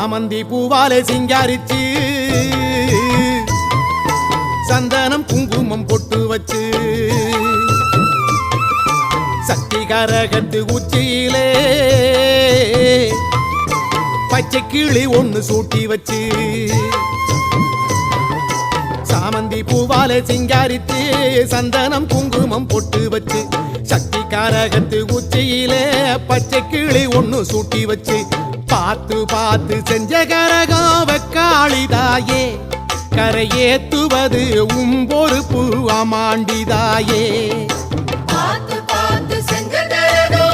சாமந்தி பூவாலே சிங்காரிச்சு சந்தனம் குங்குமம் பொட்டு வச்சு சக்தி கரகத்து உச்சியிலே பச்சை கிளி ஒண்ணு சூட்டி வச்சு சாமந்தி பூவாலே சிங்காரித்து சந்தனம் குங்குமம் பொட்டு வச்சு சக்தி காரகத்து உச்சியிலே பச்சை கிளி ஒண்ணு சூட்டி வச்சு பார்த்து பார்த்து செஞ்ச கரகம் வெக்காளிதாயே கரையேத்துவது பொறுப்பு அமாண்டிதாயே பார்த்து பார்த்து செஞ்ச கரகம்